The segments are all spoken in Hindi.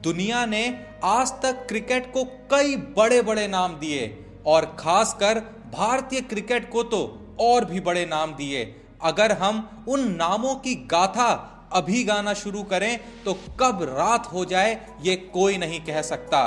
दुनिया ने आज तक क्रिकेट को कई बड़े बड़े नाम दिए और खासकर भारतीय क्रिकेट को तो और भी बड़े नाम दिए। अगर हम उन नामों की गाथा अभी गाना शुरू करें तो कब रात हो जाए ये कोई नहीं कह सकता।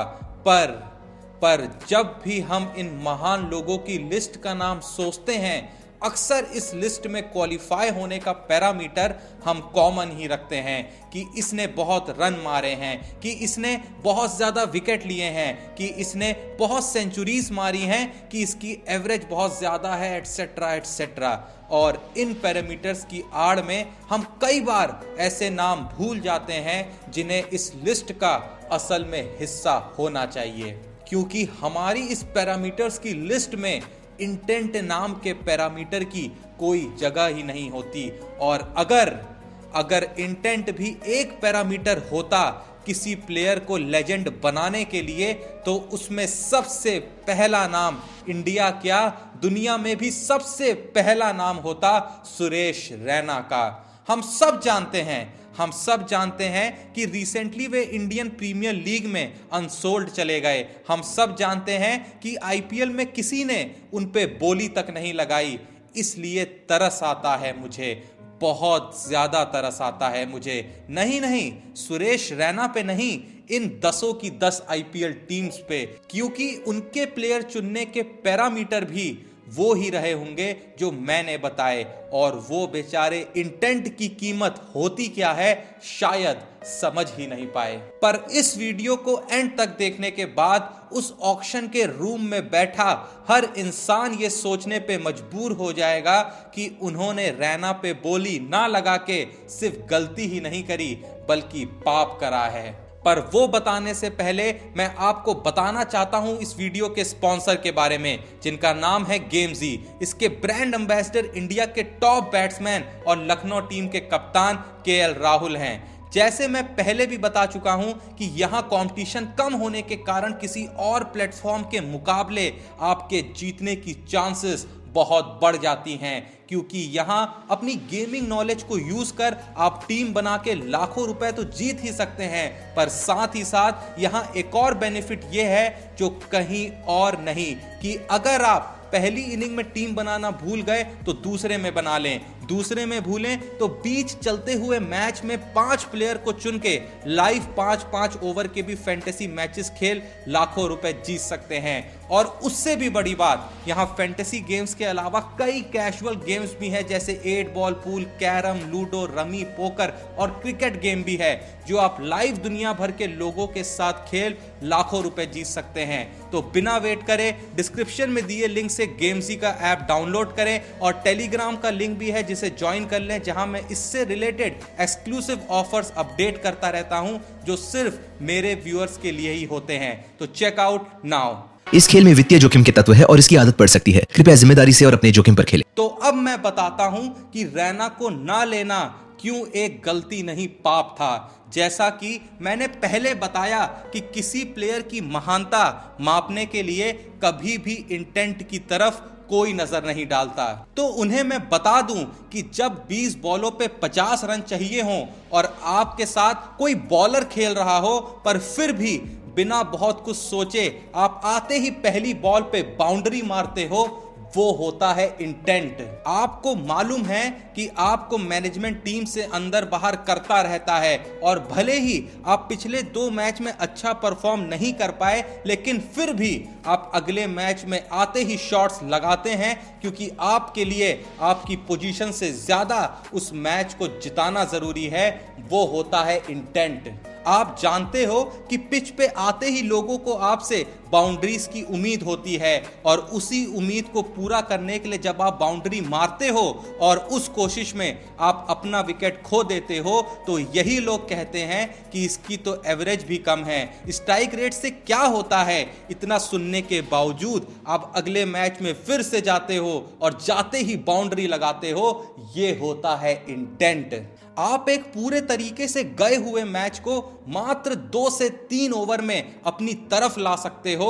पर जब भी हम इन महान लोगों की लिस्ट का नाम सोचते हैं, अक्सर इस लिस्ट में क्वालिफाई होने का पैरामीटर हम कॉमन ही रखते हैं कि इसने बहुत रन मारे हैं, कि इसने बहुत ज़्यादा विकेट लिए हैं, कि इसने बहुत सेंचुरीज मारी हैं, कि इसकी एवरेज बहुत ज़्यादा है, एटसेट्रा एटसेट्रा। और इन पैरामीटर्स की आड़ में हम कई बार ऐसे नाम भूल जाते हैं जिन्हें इस लिस्ट का असल में हिस्सा होना चाहिए, क्योंकि हमारी इस पैरामीटर्स की लिस्ट में इंटेंट नाम के पैरामीटर की कोई जगह ही नहीं होती। और अगर इंटेंट भी एक पैरामीटर होता किसी प्लेयर को लेजेंड बनाने के लिए, तो उसमें सबसे पहला नाम इंडिया क्या दुनिया में भी सबसे पहला नाम होता सुरेश रैना का। हम सब जानते हैं कि रिसेंटली वे इंडियन प्रीमियर लीग में अनसोल्ड चले गए। हम सब जानते हैं कि आईपीएल में किसी ने उन पे बोली तक नहीं लगाई। इसलिए तरस आता है मुझे, बहुत ज्यादा तरस आता है मुझे। नहीं, सुरेश रैना पे नहीं, इन 10 की 10 आईपीएल टीम्स पे, क्योंकि उनके प्लेयर चुनने के पैरामीटर भी वो ही रहे होंगे जो मैंने बताए। और वो बेचारे इंटेंट की कीमत होती क्या है शायद समझ ही नहीं पाए। पर इस वीडियो को एंड तक देखने के बाद उस ऑक्शन के रूम में बैठा हर इंसान ये सोचने पे मजबूर हो जाएगा कि उन्होंने रैना पे बोली ना लगा के सिर्फ गलती ही नहीं करी बल्कि पाप करा है। पर वो बताने से पहले मैं आपको बताना चाहता हूं इस वीडियो के स्पॉन्सर के बारे में, जिनका नाम है गेमजी। इसके ब्रांड एम्बेसडर इंडिया के टॉप बैट्समैन और लखनऊ टीम के कप्तान केएल राहुल हैं। जैसे मैं पहले भी बता चुका हूं कि यहां कंपटीशन कम होने के कारण किसी और प्लेटफॉर्म के मुकाबले आपके जीतने की चांसेस बहुत बढ़ जाती हैं, क्योंकि यहां अपनी गेमिंग नॉलेज को यूज कर आप टीम बना के लाखों रुपए तो जीत ही सकते हैं। पर साथ ही साथ यहां एक और बेनिफिट यह है जो कहीं और नहीं, कि अगर आप पहली इनिंग में टीम बनाना भूल गए तो दूसरे में बना लें, दूसरे में भूलें तो बीच चलते हुए मैच में 5 प्लेयर को चुन के लाइव 5-5 ओवर के भी फैंटेसी मैचेस खेल लाखों रुपए जीत सकते हैं। और उससे भी बड़ी बात, यहां फैंटेसी गेम्स के अलावा कई कैजुअल गेम्स भी हैं, जैसे 8 ball pool, carrom, ludo, rummy, poker और क्रिकेट गेम भी है, जो आप लाइव दुनिया भर के लोगों के साथ खेल लाखों रुपए जीत सकते हैं। तो बिना वेट करे डिस्क्रिप्शन में दिए लिंक से गेमजी का ऐप डाउनलोड करें और टेलीग्राम का लिंक भी है जिसे ज्वाइन कर लें, जहां मैं इससे रिलेटेड एक्सक्लूसिव ऑफर्स अपडेट करता रहता हूं जो सिर्फ मेरे व्यूअर्स के लिए ही होते हैं। तो चेक आउट नाउ। इस खेल में वित्तीय जोखिम के तत्व है और इसकी आदत पड़ सकती है। कृपया जिम्मेदारी से और अपने जोखिम पर खेलें। तो अब मैं बताता हूं कि रैना को ना लेना क्यों एक गलती नहीं पाप था। जैसा कि मैंने पहले बताया कि किसी प्लेयर की महानता मापने के लिए कभी भी इंटेंट की तरफ कोई नजर नहीं डालता। तो उन्हें मैं बता दूं कि जब 20 बॉलों पे 50 रन चाहिए हों और आपके साथ कोई बॉलर खेल रहा हो, पर फिर भी बिना बहुत कुछ सोचे आप आते ही पहली बॉल पे बाउंड्री मारते हो, वो होता है इंटेंट। आपको मालूम है कि आपको मैनेजमेंट टीम से अंदर बाहर करता रहता है, और भले ही आप पिछले 2 मैच में अच्छा परफॉर्म नहीं कर पाए, लेकिन फिर भी आप अगले मैच में आते ही शॉट्स लगाते हैं, क्योंकि आपके लिए आपकी पोजीशन से ज्यादा उस मैच को जिताना जरूरी है। वो होता है इंटेंट। आप जानते हो कि पिच पे आते ही लोगों को आपसे बाउंड्रीज की उम्मीद होती है, और उसी उम्मीद को पूरा करने के लिए जब आप बाउंड्री मारते हो और उस कोशिश में आप अपना विकेट खो देते हो, तो यही लोग कहते हैं कि इसकी तो एवरेज भी कम है, स्ट्राइक रेट से क्या होता है। इतना सुनने के बावजूद आप अगले मैच में फिर से जाते हो और जाते ही बाउंड्री लगाते हो। ये होता है इंटेंट। आप एक पूरे तरीके से गए हुए मैच को मात्र 2 से 3 ओवर में अपनी तरफ ला सकते हो,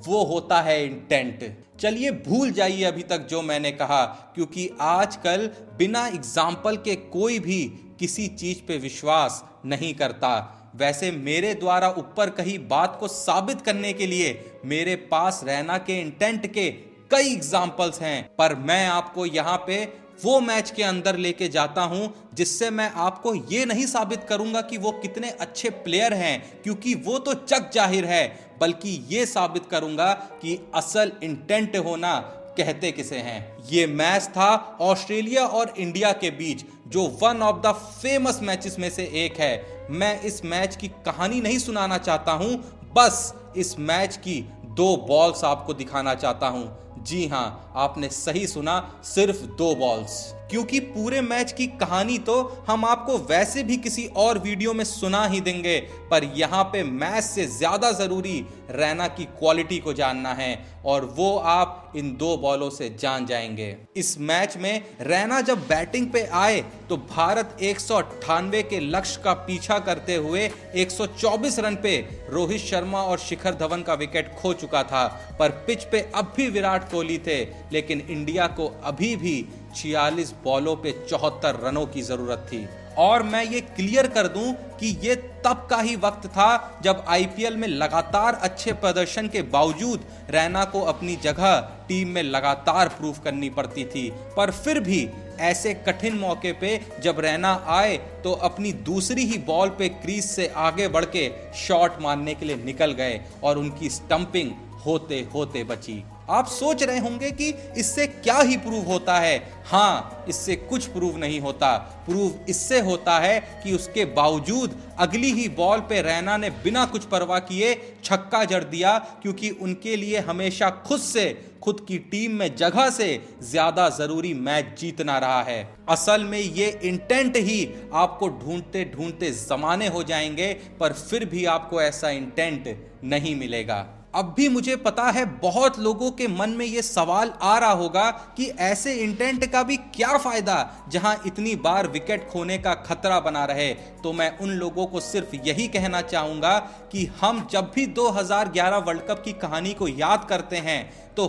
वो होता है इंटेंट। चलिए भूल जाइए अभी तक जो मैंने कहा, क्योंकि आजकल बिना एग्जाम्पल के कोई भी किसी चीज पे विश्वास नहीं करता। वैसे मेरे द्वारा ऊपर कही बात को साबित करने के लिए मेरे पास रैना के इंटेंट के कई एग्जाम्पल्स हैं, पर मैं आपको यहाँ पे वो मैच के अंदर लेके जाता हूं जिससे मैं आपको ये नहीं साबित करूंगा कि वो कितने अच्छे प्लेयर हैं, क्योंकि वो तो जग जाहिर है, बल्कि ये साबित करूंगा कि असल इंटेंट होना कहते किसे हैं। ये मैच था ऑस्ट्रेलिया और इंडिया के बीच, जो one of the famous matches में से एक है। मैं इस मैच की कहानी नहीं सुनाना चाहता हूं, बस इस मैच की 2 बॉल्स आपको दिखाना चाहता हूं। जी हां, आपने सही सुना, सिर्फ 2 बॉल्स, क्योंकि पूरे मैच की कहानी तो हम आपको वैसे भी किसी और वीडियो में सुना ही देंगे, पर यहाँ पे मैच से ज्यादा जरूरी रैना की क्वालिटी को जानना है, और वो आप इन 2 बॉलों से जान जाएंगे। इस मैच में रैना जब बैटिंग पे आए तो भारत 198 के लक्ष्य का पीछा करते हुए 124 रन पे रोहित शर्मा और शिखर धवन का विकेट खो चुका था, पर पिच पे अब भी विराट कोहली थे, लेकिन इंडिया को अभी भी 46 बॉलों पे 74 रनों की जरूरत थी। और मैं ये क्लियर कर दूं कि ये तब का ही वक्त था जब आईपीएल में लगातार अच्छे प्रदर्शन के बावजूद रैना को अपनी जगह टीम में लगातार प्रूव करनी पड़ती थी, पर फिर भी ऐसे कठिन मौके पे जब रैना आए तो अपनी दूसरी ही बॉल पे क्रीज से आगे बढ़ के शॉट मारने के लिए निकल गए और उनकी स्टंपिंग होते होते बची। आप सोच रहे होंगे कि इससे क्या ही प्रूव होता है। हाँ, इससे कुछ प्रूव नहीं होता। प्रूव इससे होता है कि उसके बावजूद अगली ही बॉल पे रैना ने बिना कुछ परवाह किए छक्का जड़ दिया, क्योंकि उनके लिए हमेशा खुद की टीम में जगह से ज्यादा जरूरी मैच जीतना रहा है। असल में ये इंटेंट ही आपको ढूंढते ढूंढते जमाने हो जाएंगे, पर फिर भी आपको ऐसा इंटेंट नहीं मिलेगा। अब भी मुझे पता है बहुत लोगों के मन में यह सवाल आ रहा होगा कि ऐसे इंटेंट का भी क्या फायदा जहां इतनी बार विकेट खोने का खतरा बना रहे। तो मैं उन लोगों को सिर्फ यही कहना चाहूंगा कि हम जब भी 2011 वर्ल्ड कप की कहानी को याद करते हैं तो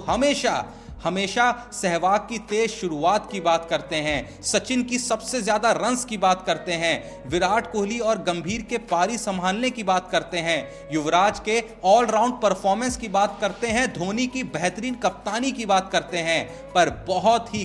हमेशा सहवाग की तेज शुरुआत की बात करते हैं, सचिन की सबसे ज्यादा रन्स की बात करते हैं, विराट कोहली और गंभीर के पारी संभालने की बात करते हैं, युवराज के ऑलराउंड परफॉर्मेंस की बात करते हैं, धोनी की बेहतरीन कप्तानी की बात करते हैं, पर बहुत ही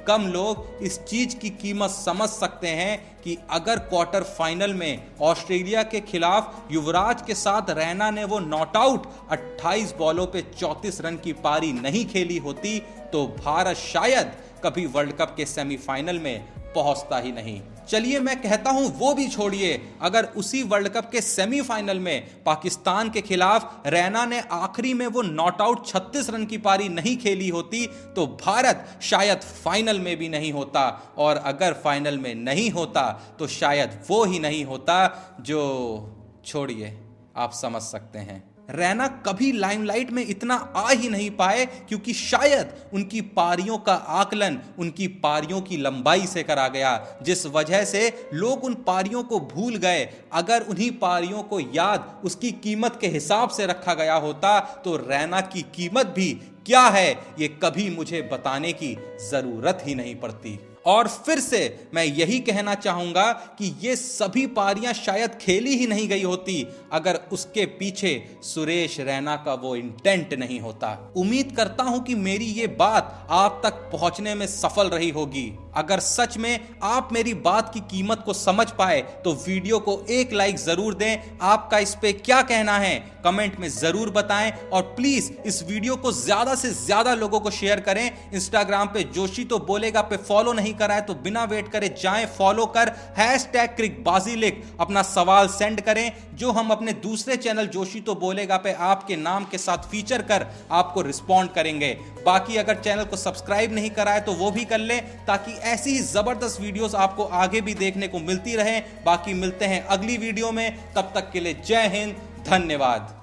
कम लोग इस चीज की कीमत समझ सकते हैं कि अगर क्वार्टर फाइनल में ऑस्ट्रेलिया के खिलाफ युवराज के साथ रैना ने वो नॉट आउट 28 बॉलों पे 34 रन की पारी नहीं खेली होती तो भारत शायद कभी वर्ल्ड कप के सेमीफाइनल में पहुंचता ही नहीं। चलिए मैं कहता हूं वो भी छोड़िए, अगर उसी वर्ल्ड कप के सेमीफाइनल में पाकिस्तान के खिलाफ रैना ने आखिरी में वो नॉट आउट 36 रन की पारी नहीं खेली होती तो भारत शायद फाइनल में भी नहीं होता, और अगर फाइनल में नहीं होता तो शायद वो ही नहीं होता जो, छोड़िए आप समझ सकते हैं। रैना कभी लाइमलाइट में इतना आ ही नहीं पाए क्योंकि शायद उनकी पारियों का आकलन उनकी पारियों की लंबाई से करा गया, जिस वजह से लोग उन पारियों को भूल गए। अगर उन्हीं पारियों को याद उसकी कीमत के हिसाब से रखा गया होता तो रैना की कीमत भी क्या है ये कभी मुझे बताने की जरूरत ही नहीं पड़ती। और फिर से मैं यही कहना चाहूंगा कि ये सभी पारियां शायद खेली ही नहीं गई होती अगर उसके पीछे सुरेश रैना का वो इंटेंट नहीं होता। उम्मीद करता हूं कि मेरी ये बात आप तक पहुंचने में सफल रही होगी। अगर सच में आप मेरी बात की कीमत को समझ पाए तो वीडियो को एक लाइक जरूर दें। आपका इस पे क्या कहना है कमेंट में जरूर बताएं, और प्लीज इस वीडियो को ज्यादा से ज्यादा लोगों को शेयर करें। इंस्टाग्राम पे जोशी तो बोलेगा पे फॉलो नहीं करा है तो बिना वेट करे जाएं, फॉलो कर #क्रिकबाजी लिख अपना सवाल सेंड करें, जो हम अपने दूसरे चैनल जोशी तो बोलेगा पे आपके नाम के साथ फीचर कर आपको रिस्पॉन्ड करेंगे। बाकी अगर चैनल को सब्सक्राइब नहीं करा है तो वो भी कर लें, ताकि ऐसी ही जबरदस्त वीडियोस आपको आगे भी देखने को मिलती रहे। बाकी मिलते हैं अगली वीडियो में, तब तक के लिए जय हिंद, धन्यवाद।